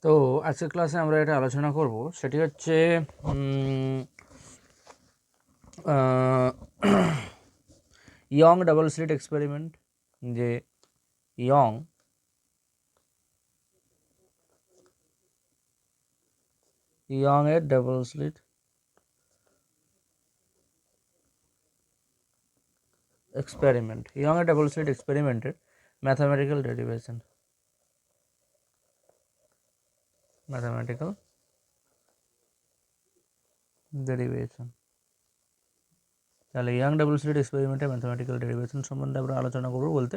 তো আজকের ক্লাসে আমরা এটা আলোচনা করব, সেটি হচ্ছে ইয়ং ডাবল স্লিট এক্সপেরিমেন্ট। যে ইয়ং এর ডাবল স্লিট এক্সপেরিমেন্টের ম্যাথামেটিক্যাল ডেরিভেশন। তাহলে ইয়ং ডাবল স্লিট এক্সপেরিমেন্টের ম্যাথামেটিক্যাল ডেরিভেশন সম্বন্ধে আমরা আলোচনা করব। বলতে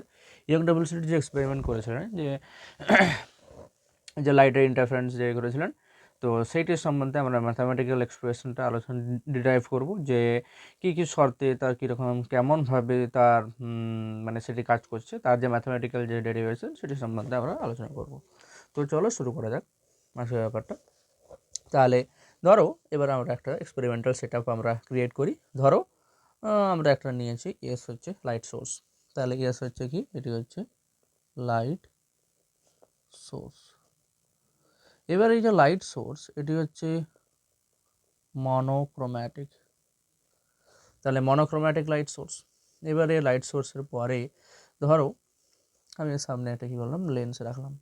ইয়ং ডাবল স্লিট যে এক্সপেরিমেন্ট করেছিলেন, যে লাইটের ইন্টারফারেন্স যে করেছিলেন, তো সেইটির সম্বন্ধে আমরা ম্যাথামেটিক্যাল এক্সপ্রেশনটা আলোচনা ডিরাইভ করব, যে কী কী শর্তে তার কীরকম কেমনভাবে তার মানে সেটি কাজ করছে, তার যে ম্যাথামেটিক্যাল যে ডেরিভেশন সেটি সম্বন্ধে আমরা আলোচনা করব। তো চলো শুরু করা যাক আসলে ব্যাপারটা। তাহলে ধরো এবার আমরা একটা এক্সপেরিমেন্টাল সেট আপ আমরা ক্রিয়েট করি। ধরো আমরা একটা নিয়েছি, এস হচ্ছে লাইট সোর্স। তাহলে এস হচ্ছে কি, এটি হচ্ছে লাইট সোর্স। এবার এই যে লাইট সোর্স, এটি হচ্ছে মনোক্রোম্যাটিক। তাহলে মনোক্রোম্যাটিক লাইট সোর্স। এবারে লাইট সোর্সের পরে ধরো আমি সামনে একটা কী বললাম, লেন্স রাখলাম।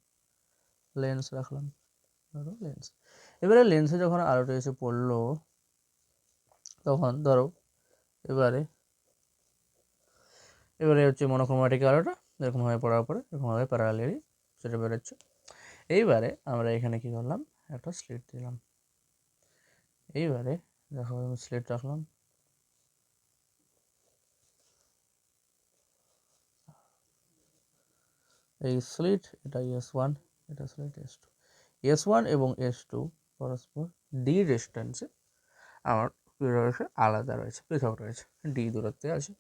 ধরো লেন্স। এবারে লেন্সে যখন আলোটা এসে পড়লো, তখন ধরো এবারে হচ্ছে মনোক্রোম্যাটিক আলোটা এরকমভাবে পড়ার পরে এরকমভাবে প্যারালালি সেটা বেরোচ্ছে। এইবারে আমরা এখানে কি করলাম, একটা স্লিট দিলাম। এইবারে দেখো আমি স্লিট রাখলাম। এই স্লিট, এটা S1, এটা স্লিট S2। S1 এবং S2 পরস্পর ডি ডিস্টেন্সে আমার কী রয়েছে, আলাদা রয়েছে, পৃথক রয়েছে, ডি দূরত্বে আছে।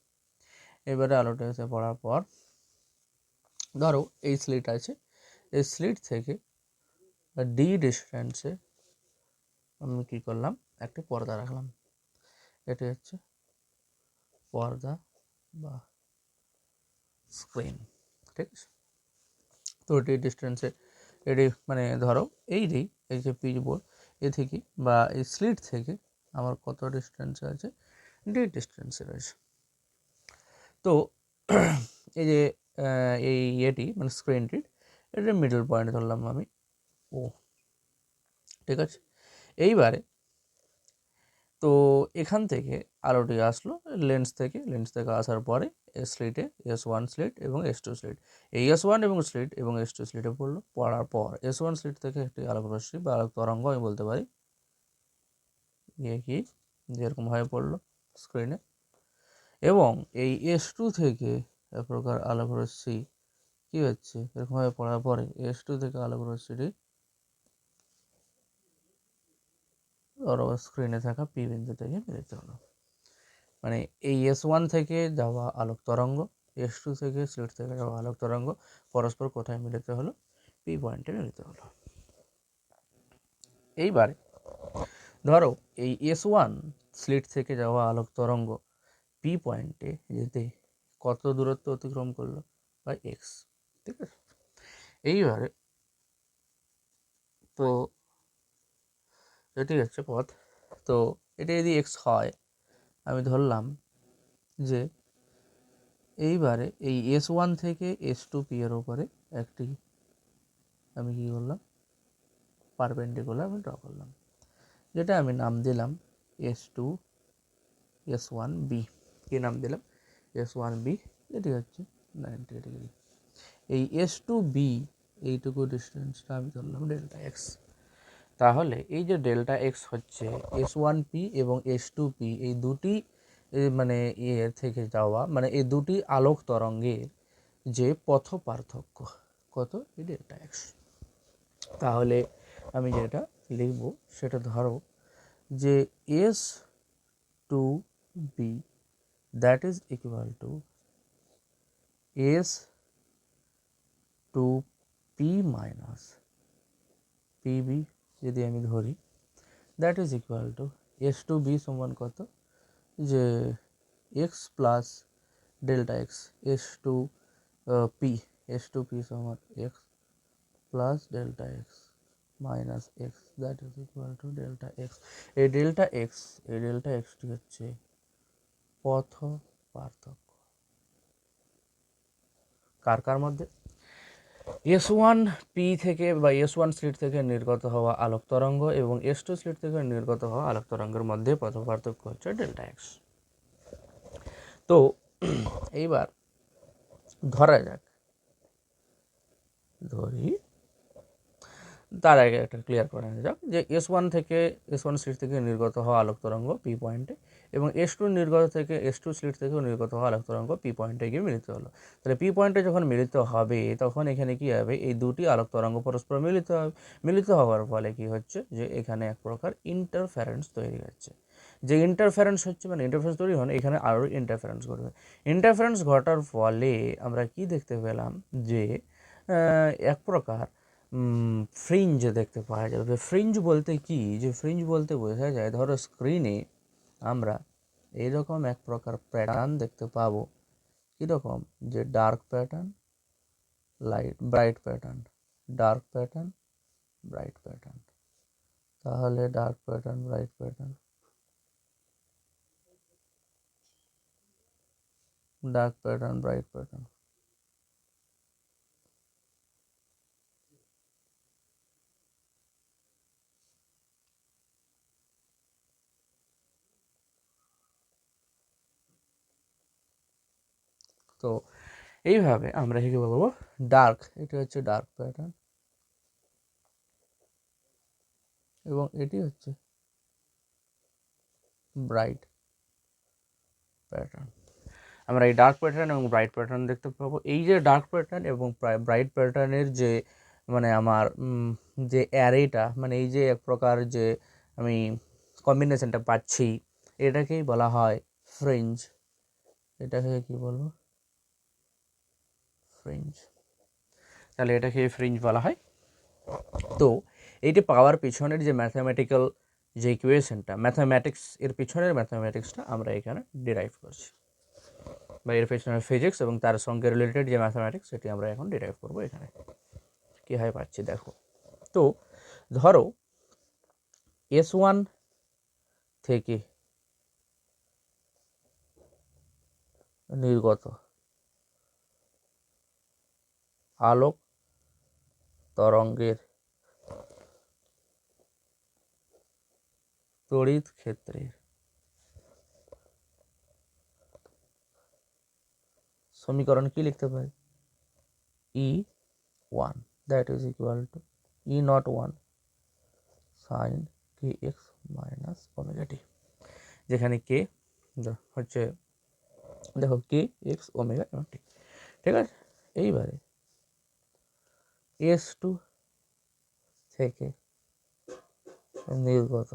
এবারে আলোটা এসে পড়ার পর ধরো এই স্লিট আছে, এই স্লিট থেকে ডি ডিস্টেন্সে আমি কী করলাম, একটি পর্দা রাখলাম। এটি হচ্ছে পর্দা বা স্ক্রিন, ঠিক আছে। তো ডি ডিস্টেন্সে এটি মানে ধরো এই যে পিচ বোর্ড এ থেকে বা এই স্লিট থেকে আমার কত ডিস্টেন্সে আছে, ডি ডিস্টেন্সে রয়েছে। তো এই যে এই এটি মানে স্ক্রিনটির এটা মিডল পয়েন্ট ধরলাম আমি ও, ঠিক আছে। এইবারে তো এখান থেকে আলোটি আসলো লেন্স থেকে আসার পরে স্লিটে S1 স্লিট এবং S2 স্লিট, এই S1 এবং স্লিট এবং S2 স্লিটে পড়লো। পড়ার পর S1 স্লিট থেকে একটি আলোক রশ্মি বা আলোক তরঙ্গ আমি বলতে পারি, কি যেরকমভাবে পড়লো স্ক্রিনে, এবং এই S2 থেকে এক প্রকার আলোক রশ্মি কী হচ্ছে, এরকমভাবে পড়ার পরে S2 থেকে আলোক রশ্মিটি ধরো স্ক্রিনে থাকা পি বিন্দু থেকে মিলিত হলো। মানে এই S1 থেকে যাওয়া আলোক তরঙ্গ, S2 থেকে স্লিট থেকে যাওয়া আলোক তরঙ্গ পরস্পর কোথায় মিলিত হলো, পি পয়েন্টে মিলিত হলো। এইবারে ধরো এই S1 স্লিট থেকে যাওয়া আলোক তরঙ্গ পি পয়েন্টে যেতে কত দূরত্ব অতিক্রম করলো, বা এক্স, ঠিক আছে। এইবারে তো এটি হচ্ছে পথ। তো এটা যদি এক্স হয়, আমি ধরলাম যে এইবারে এই S1 থেকে S2 পি এর উপরে একটি আমি কী করলাম, পারপেন্ডিকুলার আমি ড্র করলাম, যেটা আমি নাম দিলাম S2 S1 বি। কী নাম দিলাম, S1 বি, যেটি হচ্ছে 90 ডিগ্রি। এই S2 বি এইটুকু ডিস্টেন্সটা আমি ধরলাম ডেল্টা এক্স। তাহলে এই যে ডেল্টা এক্স হচ্ছে S1 পি এবং S2 পি এই দুটি মানে এর থেকে যাওয়া মানে এই দুটি আলোক তরঙ্গের যে পথ পার্থক্য, কত, এই ডেল্টা এক্স। তাহলে আমি যেটা লিখব সেটা ধরো যে S2B that is equal two S2P minus PB যদি আমি ধরি, that is equal two S2B সমান কত, যে x plus delta x, S2P সমান x plus delta x minus x that is equal to delta x. এই ডেল্টা এক্সটি হচ্ছে পথ পার্থক্য কার মধ্যে? S1 পি থেকে বা S1 স্লিট থেকে নির্গত হওয়া আলোক তরঙ্গ এবং S2 স্লিট থেকে নির্গত হওয়া আলোক তরঙ্গের মধ্যে পথ পার্থক্য হচ্ছে ডেল্টা এক্স। তো এইবার ধরা যাক, তার আগে একটা ক্লিয়ার করে নেওয়া যাক যে S1 স্লিট থেকে নির্গত হওয়া আলোক তরঙ্গ পি পয়েন্টে এবং S2 নির্গত থেকে S2 স্লিট থেকেও নির্গত হওয়া আলোক তরঙ্গ পি পয়েন্টে গিয়ে মিলিত হলো। তাহলে পি পয়েন্টে যখন মিলিত হবে তখন এখানে কি হবে, এই দুটি আলোক তরঙ্গ পরস্পর মিলিত হবে। মিলিত হওয়ার ফলে কি হচ্ছে যে এখানে এক প্রকার ইন্টারফারেন্স তৈরি হচ্ছে। যে ইন্টারফারেন্স হচ্ছে মানে ইন্টারফারেন্স তৈরি হয় এখানে আরও ইন্টারফারেন্স ঘটবে। ইন্টারফারেন্স ঘটার ফলে আমরা কি দেখতে পেলাম যে এক প্রকার ফ্রিঞ্জ দেখতে পাওয়া যাবে। ফ্রিঞ্জ বলতে কি, যে ফ্রিঞ্জ বলতে বোঝা যায় ধরো স্ক্রিনে আমরা এইরকম এক প্রকার প্যাটার্ন দেখতে পাবো। কীরকম, যে dark pattern, bright pattern, dark pattern, bright pattern. তাহলে dark pattern, bright pattern, dark pattern, bright pattern. তো এইভাবে আমরা কি বলবো, ডার্ক, এটি হচ্ছে ডার্ক প্যাটার্ন এবং এটি হচ্ছে ব্রাইট প্যাটার্ন। আমরা এই ডার্ক প্যাটার্ন এবং ব্রাইট প্যাটার্ন দেখতে পাবো। এই যে ডার্ক প্যাটার্ন এবং ব্রাইট প্যাটার্নের যে মানে আমার যে অ্যারেটা, মানে এই যে এক প্রকার যে আমি কম্বিনেশনটা পাচ্ছি, এটাকেই বলা হয় ফ্রিঞ্জ। এটাকে কি বলবো, ফ্রিঞ্জ। তাহলে এটাকে ফ্রিঞ্জ বলা হয়। তো এইটি পাওয়ার পিছনের যে ম্যাথামেটিক্যাল যে ইকুয়েশনটা, ম্যাথামেটিক্স এর পিছনের ম্যাথামেটিক্সটা আমরা এখানে ডিরাইভ করছি, বা এর পেছনে ফিজিক্স এবং তার সঙ্গে রিলেটেড যে ম্যাথামেটিক্স সেটি আমরা এখন ডিরাইভ করবো। এখানে কীভাবে পাচ্ছি দেখো। তো ধরো S1 থেকে নির্গত আলোক তরঙ্গের তড়িৎ ক্ষেত্রের সমীকরণ কি লিখতে পারি, E1 that is equal to E01 sine kx minus omega t, যেখানে কে হচ্ছে দেখো kx ওমেগা এবং টি। ঠিক আছে, এইবারে S2 থেকে নির্গত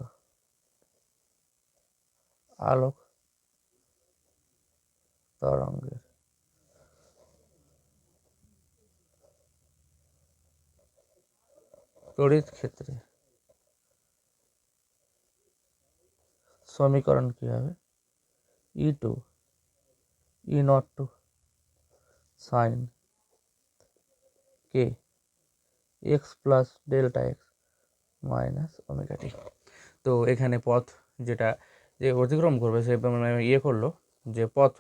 আলোক তরঙ্গের তড়িৎ ক্ষেত্রে সমীকরণ কী হবে, E2 E02 সাইন কে x plus delta x minus omega t. তো এখানে পথ যেটা যে অতিক্রম করবে সে ইয়ে করলো, যে পথ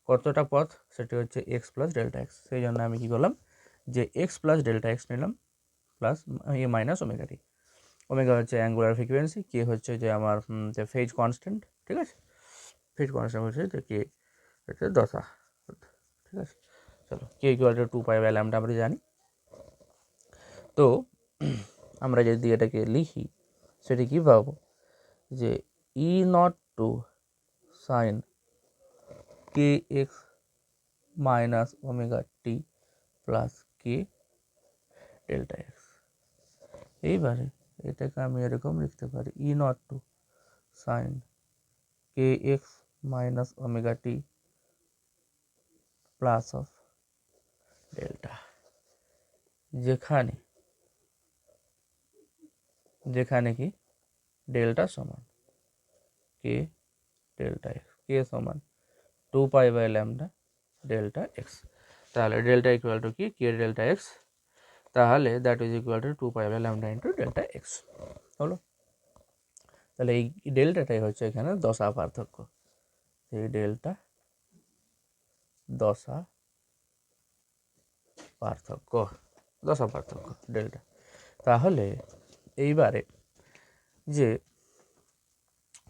কতটা পথ সেটি হচ্ছে এক্স প্লাস ডেল্টা এক্স। সেই জন্য আমি কী করলাম, যে এক্স প্লাস ডেল্টা এক্স নিলাম প্লাস মাইনাস ওমেগা টি। ওমেগা হচ্ছে অ্যাঙ্গুলার ফ্রিকোয়েন্সি, কে হচ্ছে যে আমার যে ফেজ কনস্ট্যান্ট। ঠিক আছে, ফেজ কনস্ট্যান্ট হচ্ছে যে কে হচ্ছে দশা। ঠিক আছে, চলো কে ইকুয়াল টু 2π/λ আমরা জানি। তো আমরা যদি এটাকে লিখি সেটি কী পাবো, যে E02 সাইন কে এক্স মাইনাস ওমেগা টি প্লাস কে ডেল্টা এক্স। এইবারে এটাকে আমি এরকম লিখতে পারি E02 sine K x minus omega T plus of delta, যেখানে কি ডেল্টা সমান কে ডেল্টা এক্স, কে সমান 2π/λ ডেল্টা এক্স। তাহলে ডেল্টা ইকুয়াল টু কি, কে ডেল্টা এক্স তাহলে that is equal to 2 pi by lambda into delta X হলো। তাহলে এই ডেল্টাটাই হচ্ছে এখানে দশা পার্থক্য, এই ডেল্টা দশা পার্থক্য, দশা পার্থক্য ডেল্টা। তাহলে এইবারে যে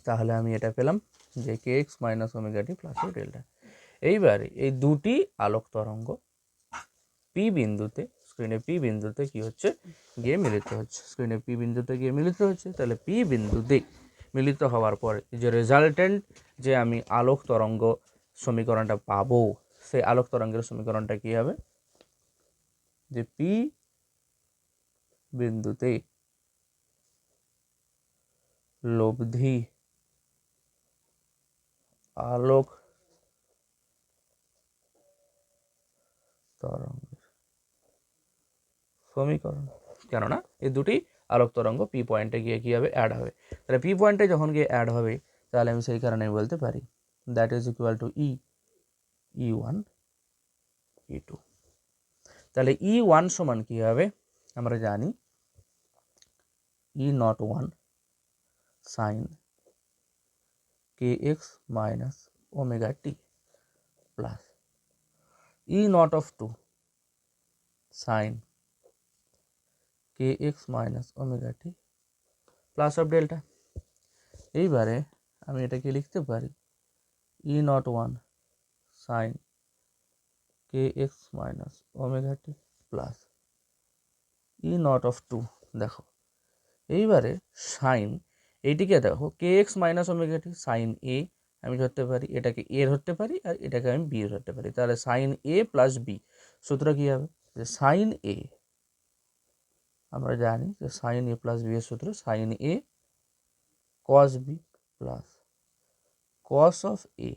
তাহলে আমি এটা পেলাম যে কে এক্স মাইনাস ওমেগা টি প্লাস ডেল্টা। এইবারে এই দুটি আলোক তরঙ্গ পি বিন্দুতে, স্ক্রিনে পি বিন্দুতে কি হচ্ছে গিয়ে মিলিত হচ্ছে, স্ক্রিনে পি বিন্দুতে গিয়ে মিলিত হচ্ছে। তাহলে পি বিন্দুতে মিলিত হওয়ার পরে যে রেজাল্টেন্ট যে আমি আলোক তরঙ্গ সমীকরণটা পাবো, সেই আলোক তরঙ্গের সমীকরণটা কি হবে, যে পি বিন্দুতে লব্ধি আলোক তরঙ্গের সমীকরণ, কেননা এই দুটি আলোক তরঙ্গ পি পয়েন্টে গিয়ে কী হবে, অ্যাড হবে। তাহলে পি পয়েন্টে যখন গিয়ে অ্যাড হবে, তাহলে আমি সেই কারণে বলতে পারি that is equal to E one E two. তাহলে ই ওয়ান সমান কী হবে, আমরা জানি E not one sine K x minus omega T plus E naught of two sine K x minus omega T plus of delta. এইবারে আমি এটাকে লিখতে পারি E not one sine K x minus omega T plus E naught of two, দেখো এইবারে sine এইটিকে দেখো k x minus omega t sign এ আমি ধরতে পারি, এটাকে এ ধরতে পারি আর এটাকে আমি বি ধরতে পারি। তাহলে সাইন এ প্লাস বি, সূত্র কী হবে, যে সাইন এ, আমরা জানি যে সাইন এ প্লাস বি এর সূত্র sine A cos B plus cos of A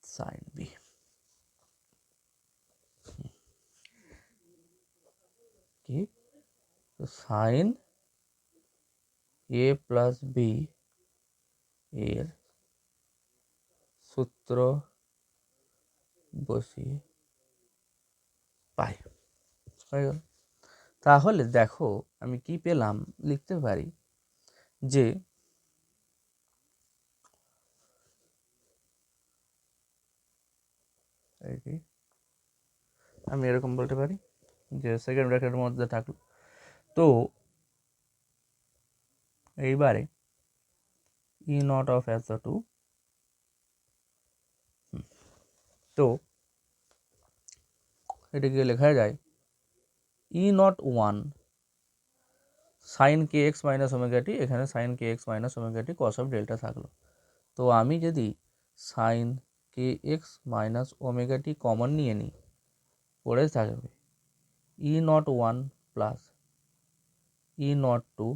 sine B. কি সাইন এ প্লাস বি এর সূত্র বসিয়ে পাই, হয়ে গেল। তাহলে দেখো আমি কি পেলাম, লিখতে পারি যে আমি এরকম বলতে পারি যে সেকেন্ড ব্র্যাকেটের মধ্যে থাকলো, তো এইবারে E naught of S two, তো এটাকে লেখা যায় E not one sine K x minus omega t, এখানে sine K x minus omega t cos of delta থাকলো। তো আমি যদি সাইন কে x minus omega t common নিয়ে নিই, পড়ে থাকবে E not one plus E not two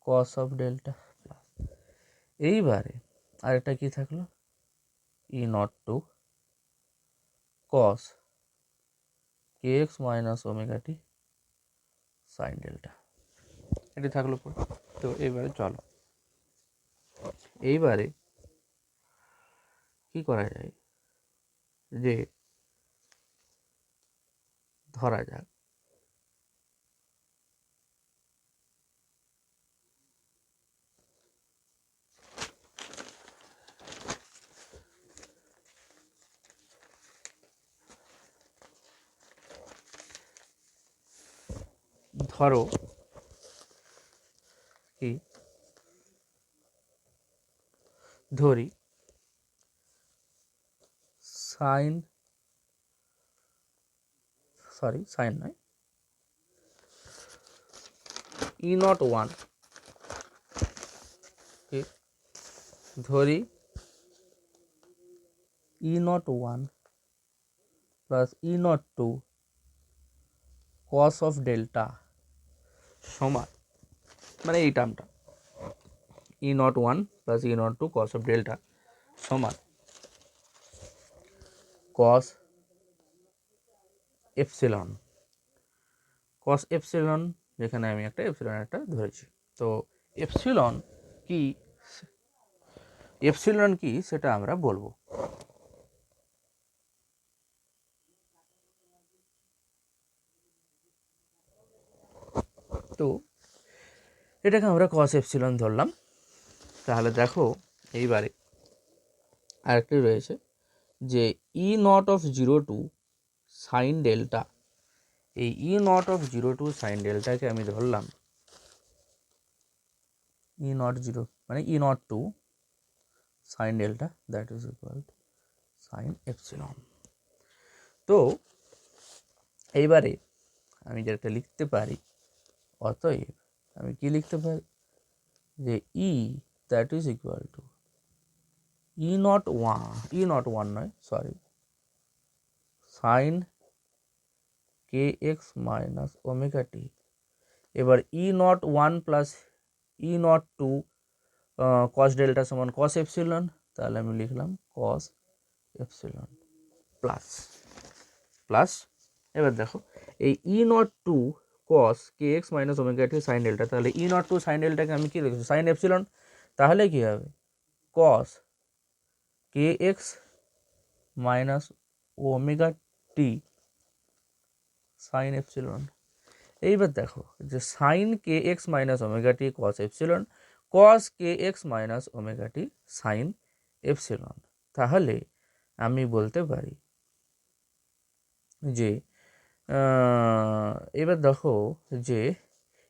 cos of delta plus, এইবারে আরেকটা কি থাকলো E not two cos k x minus omega t sine delta, এটি থাকলো পরে। তো এইবারে চলো এইবারে কি করা যায়, যে ধরা যাক ধরো কি ধরি সাইন নয় ই নট ওয়ান, ধরি E not one plus E not two cos of delta সমান, মানে এই টার্মটা E not one plus E not two cos of delta সমান কস এপসিলন, কস এপসিলন, যেখানে আমি একটা এপসিলন একটা ধরেছি। তো এপসিলন কি, এপসিলন কি সেটা আমরা বলবো। তো এটাকে আমরা কস এপসিলন ধরলাম। তাহলে দেখো এইবারে আরেকটি রয়েছে যে E naught of 0 two sine delta. এই E naught of 0 two sine ডেল্টাকে আমি ধরলাম ই নট 0 মানে E not two sine delta that is equal to sine epsilon. তো এইবারে আমি যেটা লিখতে পারি, অতএব আমি কি লিখতে পারি যে E that is equal to E not one নয় সরি সাইন কে এক্স মাইনাস ওমেগা টি। এবার E not one plus E not two cos delta সমান কস এপসিলন, তাহলে আমি লিখলাম কস এপসিলন প্লাস প্লাস এবার দেখো এই E not two cos k x minus omega t sine delta, তাহলে E not two sine ডেল্টাকে আমি কী লিখেছি সাইন এপসিলন, তাহলে কী হবে cos k x minus omega t sine epsilon. এইবার দেখো যে সাইন কে x minus omega t cos epsilon cos k x minus omega t sine epsilon, তাহলে আমি বলতে পারি যে এবার দেখো যে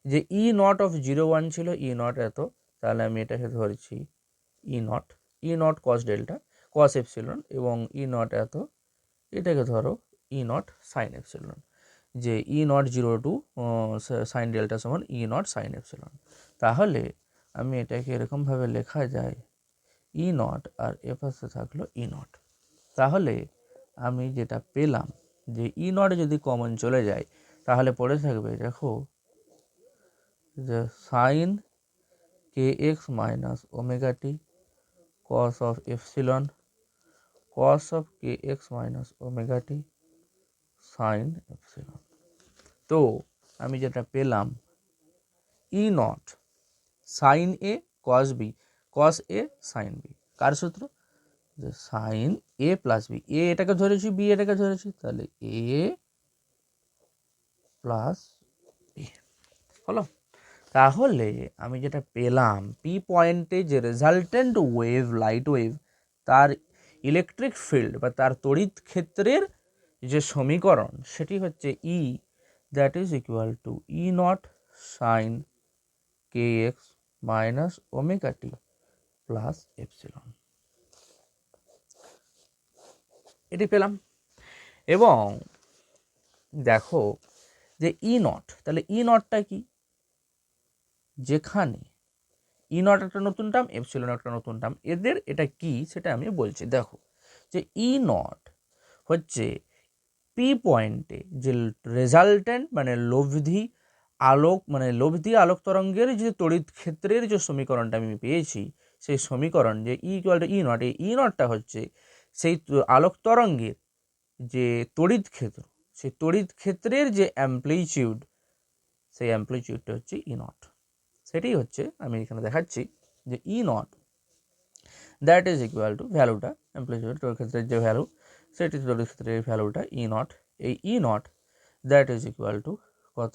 যে ই নট অফ 0 1 ছিল ই নট এত, তাহলে আমি এটাকে ধরছি E naught cos delta cos epsilon এবং ই নট এত এটাকে ধরো ই নট সাইন এপসিলন, যে E naught 0 two sine delta সমান ই নট সাইন এপসিলন। তাহলে আমি এটাকে এরকমভাবে লেখা যায় ই নট আর এপাশে থাকলো ই নট। তাহলে আমি যেটা পেলাম যে ই নট যদি কমন চলে যায় তাহলে পড়ে থাকবে দেখো যে sine K x minus omega t cos of epsilon cos of k x minus omega t sine epsilon. তো আমি যেটা পেলাম E not sine A cos B cos A sine B, কার সূত্র যে sine A plus B, A এটাকে ধরেছি B এটাকে ধরেছি, তাহলে এ প্লাস বি হলো। তাহলে আমি যেটা পেলাম পি পয়েন্টে যে রেজাল্টেন্ট ওয়েভ লাইট ওয়েভ তার ইলেকট্রিক ফিল্ড বা তার তড়িৎ ক্ষেত্রের যে সমীকরণ সেটি হচ্ছে E that is equal to E not sine K x minus omega T plus epsilon, এটি পেলাম। এবং দেখো যে ই নট, তাহলে ই নটটা কি, যেখানে ই নট একটা নতুন টার্ম এপসিলন একটা নতুন টার্ম, এদের এটা কি সেটা আমি বলছি। দেখো যে ই নট হচ্ছে পি পয়েন্টে যে রেজাল্টেন্ট মানে লব্ধি আলোক তরঙ্গের যে তড়িৎ ক্ষেত্রের যে সমীকরণটা আমি পেয়েছি সেই সমীকরণ যে ই ইকুয়াল টু ই নট, এই ই নটটা হচ্ছে সেই আলোক তরঙ্গের যে তড়িৎ ক্ষেত্র, সেই তড়িৎ ক্ষেত্রের যে অ্যাম্প্লিটিউড, সেই অ্যাম্প্লিটিউডটা হচ্ছে ই নট। সেটাই হচ্ছে আমি এখানে দেখাচ্ছি যে E naught that is equal to ভ্যালুটা অ্যাম্প্লিটিউড তড়িৎ ক্ষেত্রের যে ভ্যালু সেটি তড়িৎ ক্ষেত্রের ভ্যালুটা ই নট, এই E naught that is equal to কত,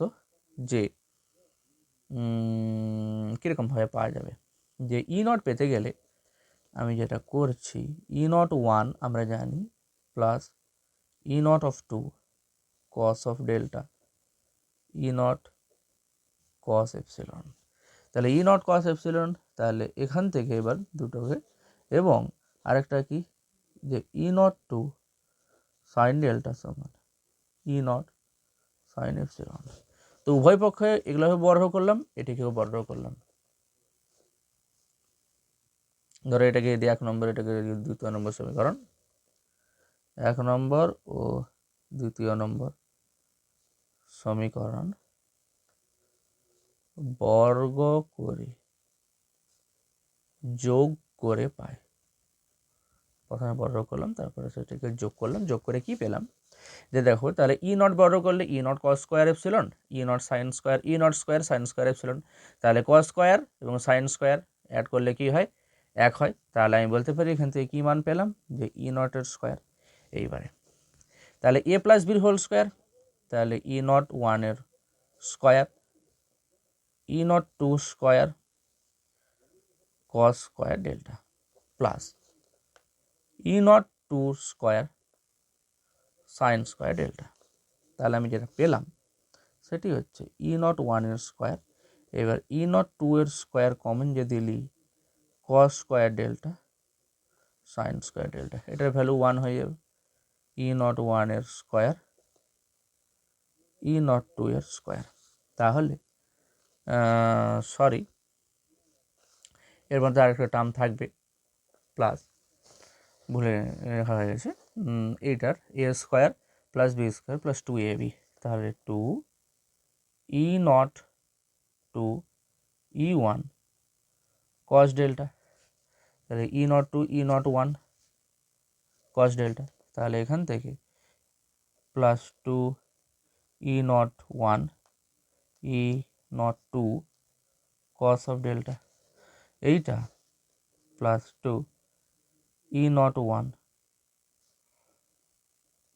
যে কীরকমভাবে পাওয়া যাবে, যে ই নট পেতে গেলে আমি যেটা করছি ই নট 1 আমরা জানি plus E naught of 2 cos of delta E naught cos epsilon, তাহলে ই নট কস এপসিলন, তাহলে এখান থেকে এবার দুটোকে, এবং আরেকটা কি যে E not two sine delta সমান ই নট সাইন এপসিলন। তো উভয় পক্ষে এগুলোকে বর্গ করলাম, এটিকেও বর্গ করলাম। ধরো এটাকে যদি 1 নম্বর এটাকে যদি 2 নম্বর সমীকরণ, 1 নম্বর ও 2 নম্বর সমীকরণ বর্গ করে যোগ করে পাই। প্রথমে বর্গ করলাম তারপরে সেটাকে যোগ করলাম, যোগ করে কি পেলাম যে দেখো তাহলে ই নট বর্গ করলে E naught cos square epsilon E not sine square E naught square sine square epsilon, তাহলে কস স্কোয়ার এবং সাইন স্কোয়ার অ্যাড করলে কি হয় 1 হয়, তাহলে আমি বলতে পারি এখান থেকে কী মান পেলাম যে ই নটের স্কোয়ার। এইবারে তাহলে এ প্লাস বির হোল স্কোয়ার, তাহলে ই নট 1 এর square E not two square cos square delta plus E not two square sine square delta. তাহলে আমি যেটা পেলাম সেটি হচ্ছে ই নট ওয়ানের স্কোয়ার, এবার ই নট টু এর স্কোয়ার কমন যদি নিই কস square delta sign square delta, এটার ভ্যালু 1 হয়ে যাবে। ই নট ওয়ানের স্কোয়ার ই নট টু এর স্কোয়ার, তাহলে সরি এর মধ্যে আরেকটা টার্ম থাকবে প্লাস, ভুলে রাখা হয়ে গেছে, এইটার A square plus B square plus 2ab, তাহলে 2 E not two E one cos delta, তাহলে E not two E not one cos delta, তাহলে এখান থেকে plus 2 E not one E not two cos of delta, এইটা plus 2 E not one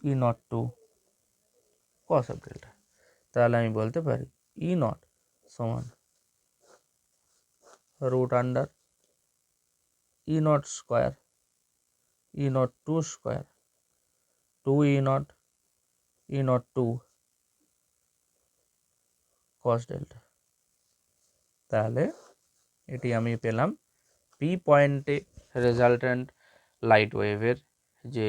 E not two cos of delta. তাহলে আমি বলতে পারি E naught সমান root under E naught square E not two square 2 E not two cos delta. তাহলে এটি আমি পেলাম পি পয়েন্টে রেজাল্ট্যান্ট লাইট ওয়েভের যে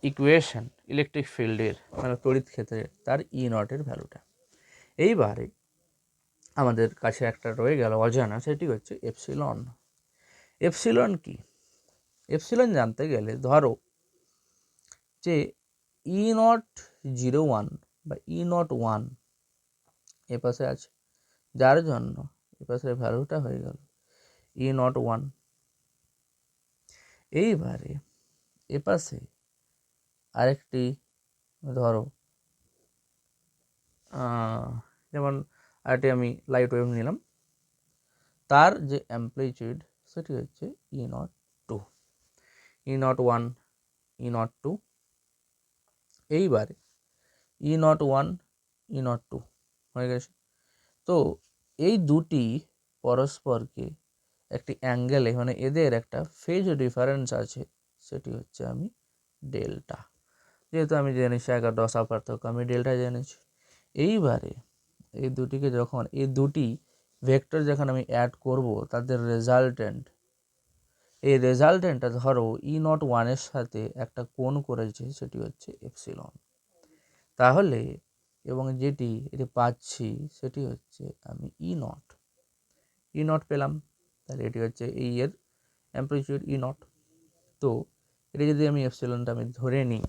ইকুয়েশন ইলেকট্রিক ফিল্ডের মানে তড়িৎ ক্ষেত্রে তার ই নটের ভ্যালুটা। এইবারে আমাদের কাছে একটা রয়ে গেল অজানা, সেটি হচ্ছে এপসিলন। এপসিলন কি? এপসিলন জানতে গেলে ধরো যে ই নট 0 1 বা ই নট 1 এপাশে আছে, যার জন্য এপাশের ভ্যালুটা হয়ে গেল ই নট 1। এইবারে এপাশে আরেকটি ধরো যেমন আরেকটি আমি লাইট ওয়েভ নিলাম, তার যে অ্যাম্প্লিটিউড সেটি হচ্ছে E not two E not one E not two. এইবারে E not one E not two হয়ে গেছে। তো এই দুটি পরস্পরকে একটি অ্যাঙ্গেলে মানে এদের একটা ফেজ ডিফারেন্স আছে, সেটি হচ্ছে আমি ডেল্টা, যেহেতু আমি জেনেছি 11 পার্থক্য আমি ডেল্টা জেনেছি। এইবারে এই দুটিকে যখন এই দুটি ভেক্টর যখন আমি অ্যাড করব তাদের রেজাল্টেন্ট, এই রেজাল্টেন্টটা ধরো ই নট ওয়ানের সাথে একটা কোণ করেছে, সেটি হচ্ছে এপসিলন। তাহলে এবং যেটি এটি পাচ্ছি সেটি হচ্ছে আমি ই নট পেলাম, তাহলে এটি হচ্ছে এই এর অ্যাম্প্লিটিউড ই নট। তো এটা যদি আমি এপসিলনটা আমি ধরে নিই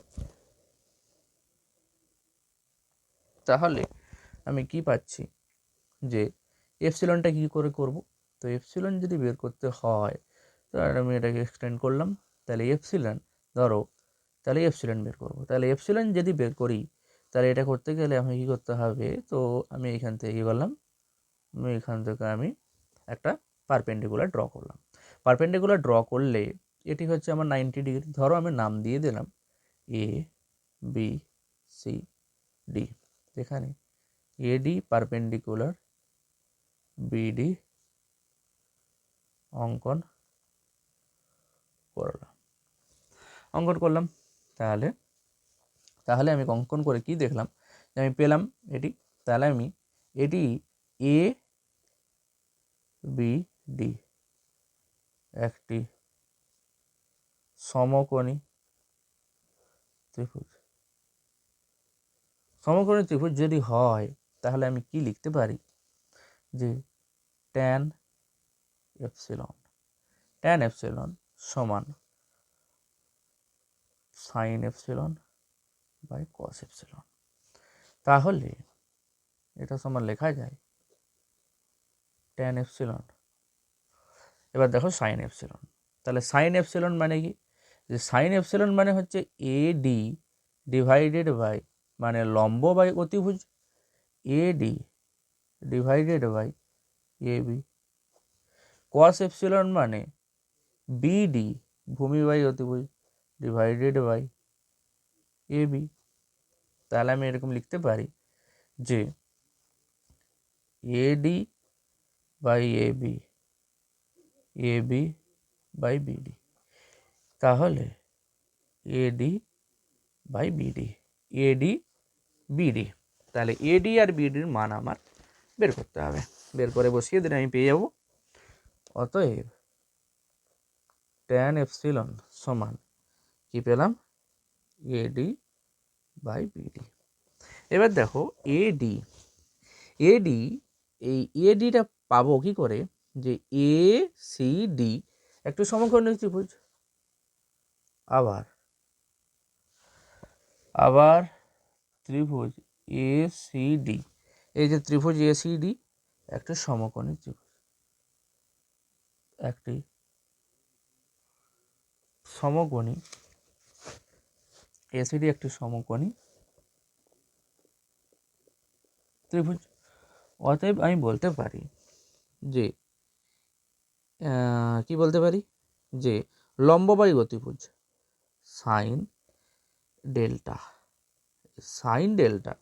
তাহলে আমি কি পাচ্ছি যে এপসিলনটা কী করে করব। তো এপসিলন যদি বের করতে হয় তাহলে আমি এটাকে এক্সটেন্ড করলাম, তাহলে এপসিলন ধরো, তাহলে এপসিলন বের করব। তাহলে এপসিলন যদি বের করি তাহলে এটা করতে গেলে আমি কী করতে হবে, তো আমি এখান থেকে কী করলাম, এখান থেকে আমি একটা পারপেন্ডিকুলার ড্র করলাম। পারপেন্ডিকুলার ড্র করলে এটি হচ্ছে আমার 90 ডিগ্রি। ধরো আমি নাম দিয়ে দিলাম এ বি সি ডি, এখানে এডি পারপেন্ডিকুলার বিডি অঙ্কন করলাম। তাহলে আমি অঙ্কন করে কি দেখলাম, আমি পেলাম এটি। তাহলে আমি এটি এ বি ডি একটি সমকোণী ত্রিভুজ যদি হয় তাহলে আমি কি লিখতে পারি যে ট্যান এপসিলন সমান sine epsilon by cos epsilon. তাহলে এটা সমান লেখা যায় ট্যান এপসিলন। এবার দেখো সাইন এপসিলন, তাহলে সাইন এপসিলন মানে কি, যে সাইন এপসিলন মানে হচ্ছে এ ডি ডিভাইডেড বাই মানে লম্ব বাই অতিভুজ A D divided by A B. Cos epsilon মানে বিডি ভূমি বাই অতিভুজ ডিভাইডেড বাই এ বি। তাহলে আমি এরকম লিখতে পারি যে AD by AB, AB by BD, তাহলে AD by BD, AD BD, তাহলে এডি আর বিডির মান আমার বের করতে হবে। বের করে বসিয়ে দিলে আমি পেয়ে যাব, অতএব ট্যান এপসিলন সমান কি পেলাম, এডি বাই বিডি। এবার দেখো এডি, এডি, এই এডিটা পাবো কি করে, যে এ সি ডি একটু সমকোণী ত্রিভুজ, আবার আবার ত্রিভুজ এ সি ডি, এই যে ত্রিভুজ এ সি ডি একটা সমকোণী ত্রিভুজ, একটি সমকোণী এসিডি একটি সমকোণী ত্রিভুজ। অতএব আমি বলতে পারি যে কি বলতে পারি, যে লম্ববায়ু গতিভুজ সাইন ডেল্টা, সাইন ডেল্টা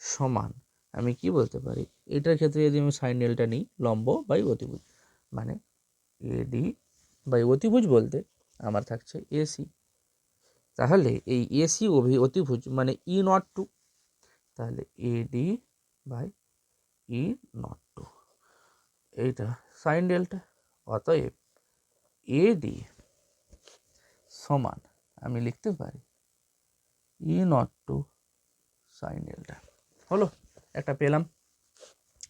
সমান, আমি কি বলতে পারি, এটার ক্ষেত্রে যদি আমি সাইন ডেল্টা নিই লম্ব বাই অতিভুজ, মানে এডি বাই অতিভুজ বলতে আমার থাকছে এসি, তাহলে এই এসি অতিভুজ মানে ই নট টু, তাহলে AD by E not two, এইটা সাইন ডেল্টা। অতএব এডি সমান আমি লিখতে পারি E not two sine delta, হলো একটা পেলাম।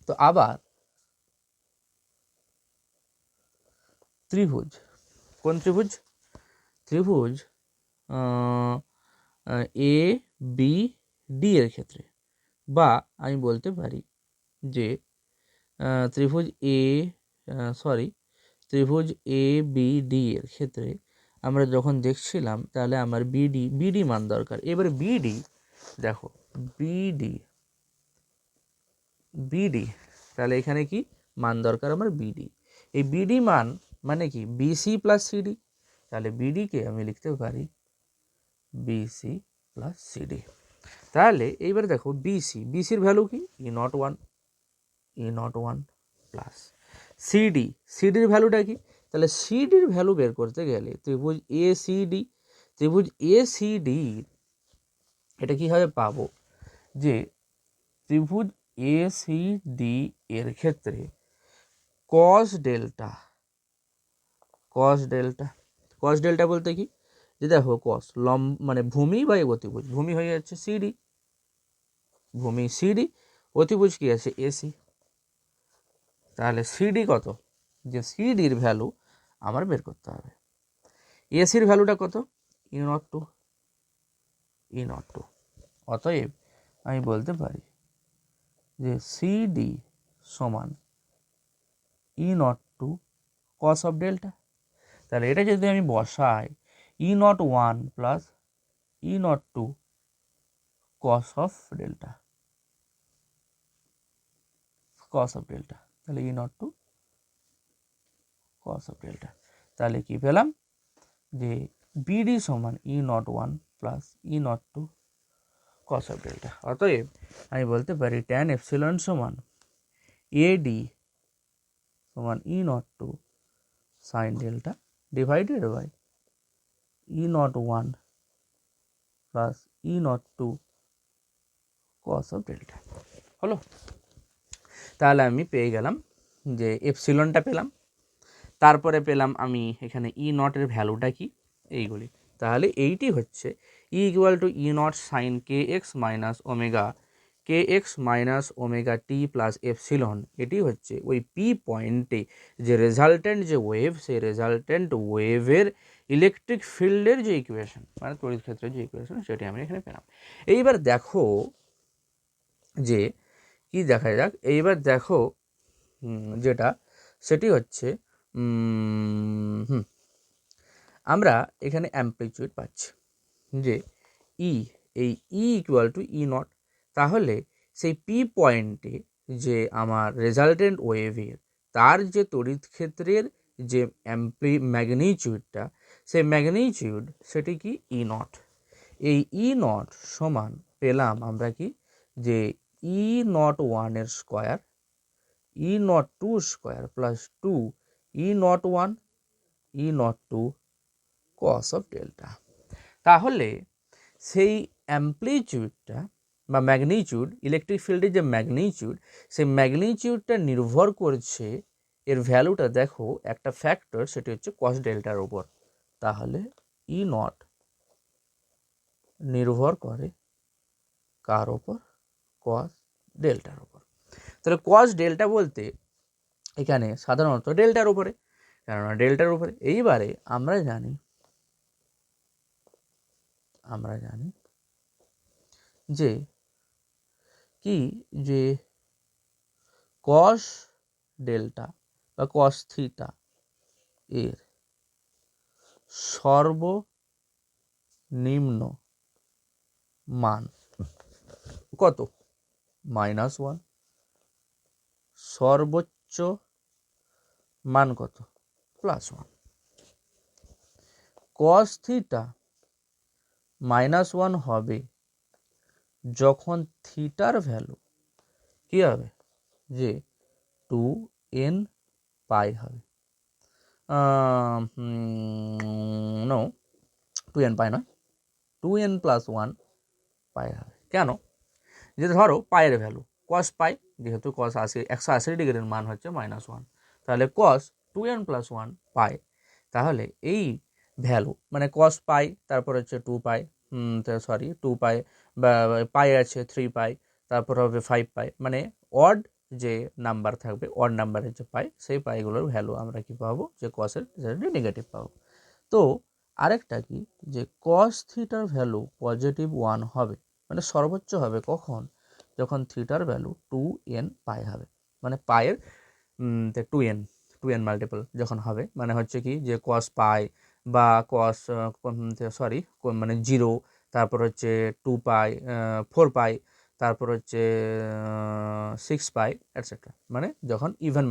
তো আবার ত্রিভুজ, কোন ত্রিভুজ, ত্রিভুজ এ বি ডি এর ক্ষেত্রে, বা আমি বলতে পারি যে ত্রিভুজ ত্রিভুজ এ বি ডি এর ক্ষেত্রে আমরা যখন দেখছিলাম, তাহলে আমার বিডি মান দরকার। এবার বিডি দেখো, বিডি তাহলে এখানে কি মান দরকার আমার বিডি, এই বিডি মান মানে কি বিসি প্লাস সিডি, তাহলে বিডিকে আমি লিখতে পারি বিসি প্লাস সিডি। তাহলে এইবার দেখো বিসির ভ্যালু কি ই নট ওয়ান প্লাস সিডির ভ্যালুটা কি, তাহলে সিডির ভ্যালু বের করতে গেলে ত্রিভুজ এ সিডি এটা কীভাবে পাবো, যে ত্রিভুজ এ সি ডি এর ক্ষেত্রে কস ডেল্টা বলতে কি, যে দেখো কস মানে ভূমি বাই অতিভুজ, ভূমি হয়ে যাচ্ছে সিডি, ভূমি সিডি, অতিভুজ কি আছে এসি, তাহলে সিডি কত, যে সিডির ভ্যালু আমার বের করতে হবে, এসির ভ্যালুটা কত ই নট টু, অতএব আমি বলতে পারি যে সিডি সমান E not two cos of delta. তাহলে এটা যদি আমি বসাই E not one plus E not two cos of delta, তাহলে E not two cos of delta, তাহলে কি পেলাম, যে বিডি সমান E not one plus E not two cos of delta. অতএব আমি বলতে পারি ট্যান এপসিলন সমান এডি সমান E not two sine delta divided by E not one plus E not two cos of delta, হলো। তাহলে আমি পেয়ে গেলাম যে এপসিলনটা পেলাম, তারপরে পেলাম আমি এখানে ই নটের ভ্যালুটা কি, এইগুলি, তাহলে এইটি হচ্ছে E equal to E not sine K x minus omega T plus epsilon, এটি হচ্ছে ওই পি পয়েন্টে যে রেজাল্টেন্ট যে ওয়েভ, সেই রেজাল্টেন্ট ওয়েভের ইলেকট্রিক ফিল্ডের যে ইকুয়েশন, মানে তড়িৎ ক্ষেত্রের যে ইকুয়েশন, সেটি আমি এখানে পেলাম। এইবার দেখো যে কি দেখা যাক, এইবার দেখো যেটা সেটি হচ্ছে আমরা এখানে অ্যাম্পলিটিউড পাচ্ছি যে এই ই ইকুয়াল টু ই নট, তাহলে সেই পি পয়েন্টে যে আমার রেজাল্টেন্ট ওয়েভের তার যে তড়িৎ ক্ষেত্রের যে ম্যাগনিটিউডটা, সেই ম্যাগনিটিউড সেটি কি ই নট, এই ই নট সমান পেলাম আমরা কি, যে ই নট ওয়ানের square E not two square plus two E not one E not two cos of delta. তাহলে সেই অ্যাম্প্লিটিউডটা বা ম্যাগনিটিউড, ইলেকট্রিক ফিল্ডের যে ম্যাগনিটিউড, সেই ম্যাগনিটিউডটা নির্ভর করছে, এর ভ্যালুটা দেখো একটা ফ্যাক্টর, সেটি হচ্ছে কস ডেল্টার উপর। তাহলে ই নট নির্ভর করে কার ওপর? কস ডেল্টার উপর। তাহলে কস ডেল্টা বলতে এখানে সাধারণত ডেল্টার উপরে, কেননা ডেল্টার উপরে। এইবারে আমরা জানি যে কি, যে কস ডেল্টা বা কস থিটা এর সর্বনিম্ন মান কত? -1। সর্বোচ্চ মান কত? +1। কস থিটা -1 হবে যখন থিটার ভ্যালু কি হবে? যে 2n পাই হবে। নো, 2n পাই নয়, 2n + 1 পাই হবে। কেন? যে ধরো পায়ের ভ্যালু কস পাই, যেহেতু কস 180 ডিগ্রির মান হচ্ছে -1, তাহলে কস 2n + 1 পাই। তাহলে এই ভ্যালু মানে কস পাই, তারপর হচ্ছে 2 পাই, 2 পাই, বা পাই আছে 3 পাই, তারপর হবে 5 পাই, মানে অড যে নাম্বার থাকবে, অড নাম্বারের যে পাই, সেই পাইগুলোর ভ্যালু আমরা কি পাবো? যে কসের নেগেটিভ পাবো। তো আরেকটা কি, যে কস থিটার ভ্যালু +1 হবে, মানে সর্বোচ্চ হবে কখন? যখন থিটার ভ্যালু 2n পাই হবে, মানে পায়ের 2n মাল্টিপল যখন হবে, মানে হচ্ছে কি, যে কস পাই বা কস মানে 0, তারপর হচ্ছে 2 পাই, 4 পাই, তারপর হচ্ছে 6 পাই, এটসেট্রা। মানে যখন ইভেন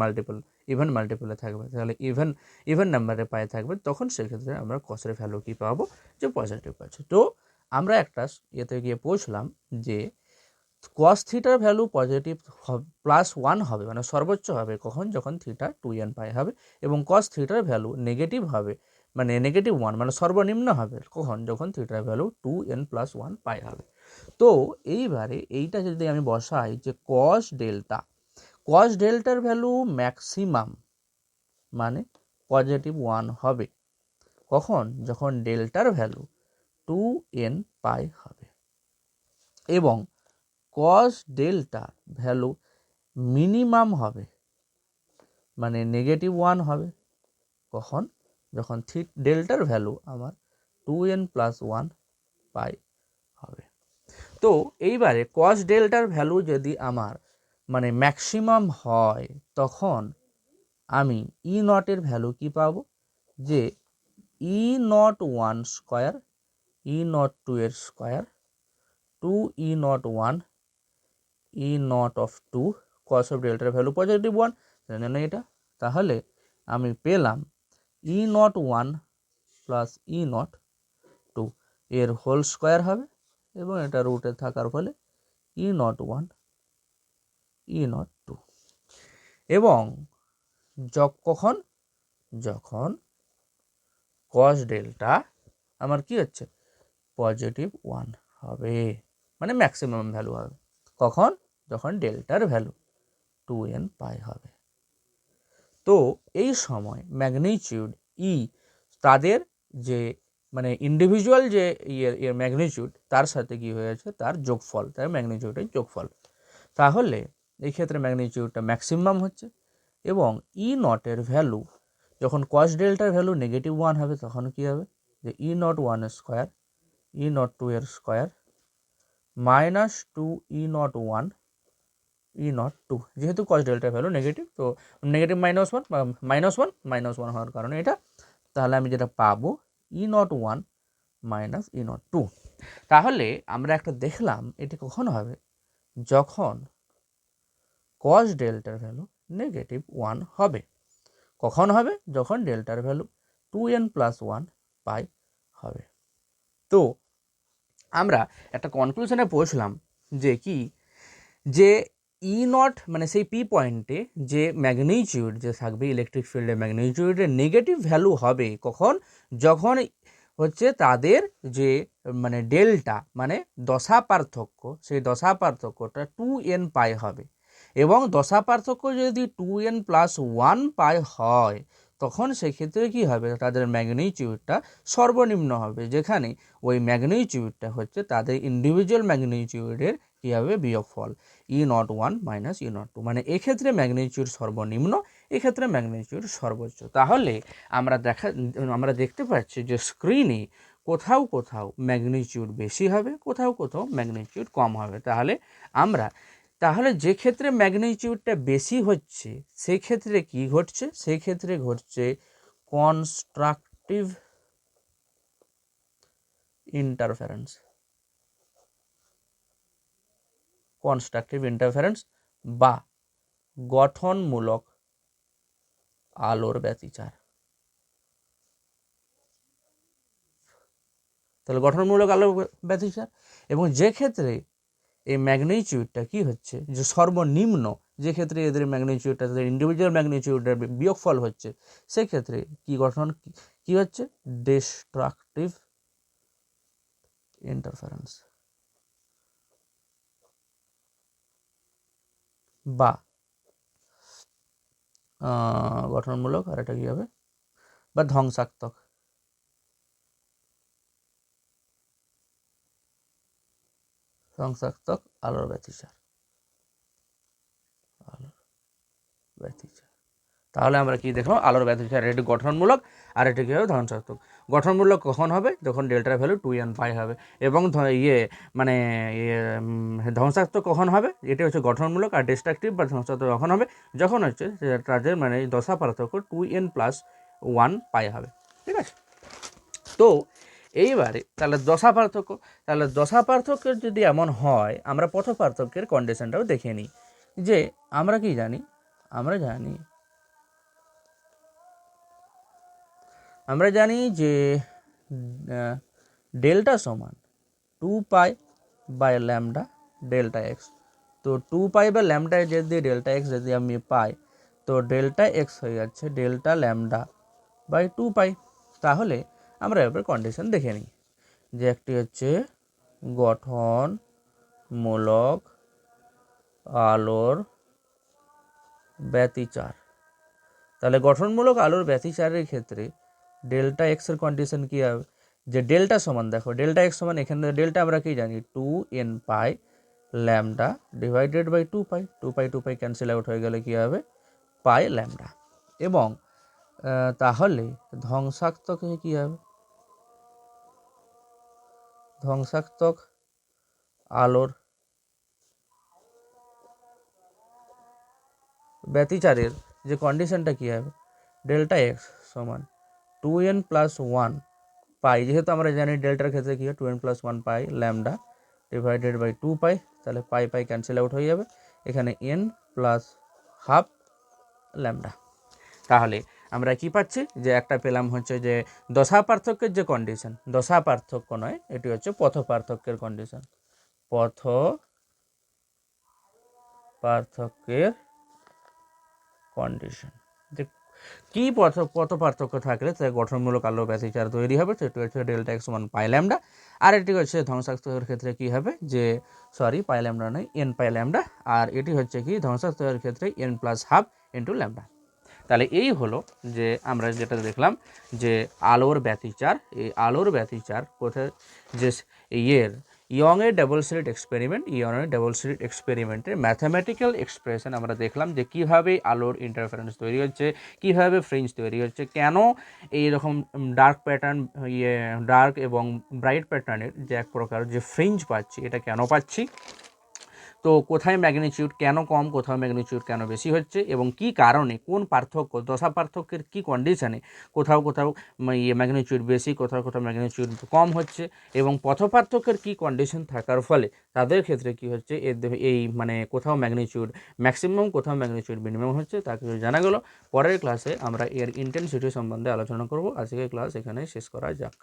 মাল্টিপলে থাকবে, তাহলে ইভেন নাম্বারে পাই থাকবে, তখন সেক্ষেত্রে আমরা কসের ভ্যালু কি পাবো? যে পজিটিভ পাচ্ছি। তো আমরা একটা ইয়েতে গিয়ে পৌঁছলাম যে কস থিটার ভ্যালু পজিটিভ +1 হবে, মানে সর্বোচ্চ হবে কখন? যখন থিটা 2n পাই হবে। এবং কস থিটার ভ্যালু নেগেটিভ হবে, মানে -1, মানে সর্বনিম্ন হবে কখন? যখন থিটার ভ্যালু 2n + 1 পাই হবে। তো এইবারে এইটা যদি আমি বসাই, যে কস ডেল্টার ভ্যালু ম্যাক্সিমাম মানে +1 হবে কখন? যখন ডেল্টার ভ্যালু 2n পাই হবে। এবং কস ডেল্টা ভ্যালু মিনিমাম হবে, মানে -1 হবে কখন? যখন ডেল্টার ভ্যালু আমার 2n + 1 পাই হবে। তো এইবারে কস ডেল্টার ভ্যালু যদি আমার মানে ম্যাক্সিমাম হয়, তখন আমি ই নটের ভ্যালু কি পাবো? যে E nought 1 square E not 2 এর square 2 E nought 1 E naught of 2 cos of ডেল্টার ভ্যালু +1, জানেন এটা? তাহলে আমি পেলাম E nought 1 plus E not 2 এর হোল স্কোয়ার হবে, এবং এটা রুটে থাকার ফলে ই নট 1 ই নট 2। এবং কখন? যখন কস ডেল্টা আমার কি হচ্ছে? +1 হবে, মানে ম্যাক্সিমাম ভ্যালু হবে কখন? যখন ডেল্টার ভ্যালু 2n পাই হবে। তো এই সময় ম্যাগনিটিউড ই, তাদের যে মানে ইন্ডিভিজুয়াল যে এর ম্যাগনিটিউড, তার সাথে কি হয়েছে? তার যোগফল, তার ম্যাগনিটিউডের যোগফল। তাহলে এই ক্ষেত্রে ম্যাগনিটিউডটা ম্যাক্সিমাম হচ্ছে। এবং ই নটের ভ্যালু যখন কস ডেল্টার ভ্যালু -1 হবে, তখন কি হবে? যে ই নট 1 এর স্কোয়ার ই নট 2 এর square -2 E nought 1 E not 2, যেহেতু কস ডেল্টার ভ্যালু নেগেটিভ, তো নেগেটিভ -1 বা -1 হওয়ার কারণে এটা, তাহলে আমি যেটা পাবো ই নট 1 মাইনাস ই নট 2। তাহলে আমরা একটা দেখলাম, এটি কখন হবে? যখন কস ডেল্টার ভ্যালু -1 হবে। কখন হবে? যখন ডেল্টার ভ্যালু 2n + 1 পাই হবে। তো আমরা একটা কনক্লুশনে পৌঁছলাম যে কি, যে ই নট মানে সেই পি পয়েন্টে যে ম্যাগনিটিউড যে থাকবে ইলেকট্রিক ফিল্ডের ম্যাগনিটিউডের নেগেটিভ ভ্যালু হবে কখন, যখন হচ্ছে তাদের যে মানে ডেল্টা মানে দশা পার্থক্য, সেই দশা পার্থক্যটা 2n পাই হবে, এবং দশা পার্থক্য যদি 2n+1 পাই হয় তখন সেক্ষেত্রে কী হবে, তাদের ম্যাগনিটিউডটা সর্বনিম্ন হবে, যেখানে ওই ম্যাগনিটিউডটা হচ্ছে তাদের ইন্ডিভিজুয়াল ম্যাগনিটিউডের কী হবে বিয়োগফল, E01 - E02, মানে এক্ষেত্রে ম্যাগনিটিউড সর্বনিম্ন, এক্ষেত্রে ম্যাগনিটিউড সর্বোচ্চ। তাহলে আমরা দেখতে পাচ্ছি যে স্ক্রিনে কোথাও কোথাও ম্যাগনিটিউড বেশি হবে, কোথাও কোথাও ম্যাগনিটিউড কম হবে। তাহলে যে ক্ষেত্রে ম্যাগনিটিউডটা বেশি হচ্ছে সেক্ষেত্রে কি ঘটছে, সেক্ষেত্রে ঘটছে কনস্ট্রাকটিভ ইন্টারফারেন্স, বা গঠনমূলক আলোর ব্যতিচার। তাহলে গঠনমূলক আলোর ব্যতিচার, এবং যে ক্ষেত্রে এই ম্যাগনিটিউডটা কি হচ্ছে যে সর্বনিম্ন, যে ক্ষেত্রে এদের ম্যাগনিটিউডটা তাদের ইন্ডিভিজুয়াল ম্যাগনিটিউডের বিয়োগফল হচ্ছে, সেক্ষেত্রে কি গঠন কি হচ্ছে, ডিস্ট্রাকটিভ ইন্টারফারেন্স বা গঠনমূলক, আর এটা কি হবে, বা ধ্বংসাত্মক আলোর ব্যতিচার। তাহলে আমরা কি দেখো, আলোর ব্যতিচার এটি গঠনমূলক আর এটি কী হবে ধ্বংসাত্মক। গঠনমূলক কখন হবে, যখন ডেল্টার ভ্যালু 2n পাই হবে, এবং ধ্বংসাত্মক কখন হবে, এটি হচ্ছে গঠনমূলক, আর ডিস্ট্রাকটিভ বা ধ্বংসাত্মক কখন হবে, যখন হচ্ছে তাদের মানে দশা পার্থক্য 2n+1 পাই হবে। ঠিক আছে, তো এইবারে তাহলে দশা পার্থক্যের যদি এমন হয়, আমরা পথ পার্থক্যের কন্ডিশনটাও দেখে নিই। যে আমরা কি জানি, আমরা জানি যে ডেল্টা সমান 2π/λ ডেল্টা এক্স। তো 2π/λ যদি ডেল্টা এক্স যদি আমি পাই, তো ডেল্টা এক্স হয়ে যাচ্ছে Δλ/2π। তাহলে আমরা এবার কন্ডিশন দেখে নিই, যে একটি হচ্ছে গঠনমূলক আলোর ব্যতিচার। তাহলে গঠনমূলক আলোর ব্যতিচারের ক্ষেত্রে ডেল্টা এক্সের কন্ডিশন কী হবে, যে ডেল্টা সমান, দেখো ডেল্টা এক্স সমান, এখানে ডেল্টা আমরা কি জানি 2nπλ/2π, 2π ক্যান্সেল আউট হয়ে গেলে কী হবে πλ। এবং তাহলে ধ্বংসাত্মক কী হবে, ধ্বংসাত্মক আলোর ব্যতিচারের যে কন্ডিশনটা কী হবে, ডেল্টা এক্স সমান 2n+1 পাই, যেহেতু আমরা জানি ডেল্টার ক্ষেত্রে কী হয় 2n+1 পাই λ/2π, তাহলে পাই ক্যান্সেল আউট হয়ে যাবে, এখানে n+12 λ। তাহলে আমরা কি পাচ্ছি, যে একটা পেলাম হচ্ছে যে দশা পার্থক্যের যে কন্ডিশন, দশা পার্থক্য নয়, এটি হচ্ছে পথ পার্থক্যের কন্ডিশন, পথ পার্থক্যের কন্ডিশন। যে কী পথ পার্থক্য থাকলে তাই গঠনমূলক আলোর ব্যতিচার তৈরি হবে, সেটি হচ্ছে ডেল্টা এক্স সমান πλ, আর এটি হচ্ছে ধ্বংসাত্মকের ক্ষেত্রে কী হবে, যে πλ নয় n πλ, আর এটি হচ্ছে কি ধ্বংসাত্মকের ক্ষেত্রে n+12 × λ। তাহলে এই হলো যে আমরা যেটা দেখলাম, যে আলোর ব্যতিচার, এই আলোর ব্যতিচার কোথায়, যে ইয়ংয়ের ডাবল স্লিট এক্সপেরিমেন্টের ম্যাথামেটিক্যাল এক্সপ্রেশন আমরা দেখলাম, যে কীভাবে আলোর ইন্টারফারেন্স তৈরি হচ্ছে, কীভাবে ফ্রিঞ্জ তৈরি হচ্ছে, কেন এইরকম ডার্ক এবং ব্রাইট প্যাটার্নের যে এক প্রকার যে ফ্রিঞ্জ পাচ্ছি, এটা কেন পাচ্ছি, তো কোথায় ম্যাগনিটিউড কেন কম, কোথাও ম্যাগনিটিউড কেন বেশি হচ্ছে, এবং কি কারণে, কোন পার্থক্য, দশা পার্থক্যের কি কন্ডিশনে কোথাও ম্যাগনিটিউড বেশি, কোথাও ম্যাগনিটিউড কম হচ্ছে, এবং পথ পার্থক্যের কী কন্ডিশন থাকার ফলে তাদের ক্ষেত্রে কি হচ্ছে, এই মানে কোথাও ম্যাগনিটিউড ম্যাক্সিমাম, কোথাও ম্যাগনিটিউড মিনিমাম হচ্ছে, তা কিছু জানা গেল। পরের ক্লাসে আমরা এর ইন্টেন্সিটি সম্বন্ধে আলোচনা করব। আজকের ক্লাস এখানে শেষ করা যাক।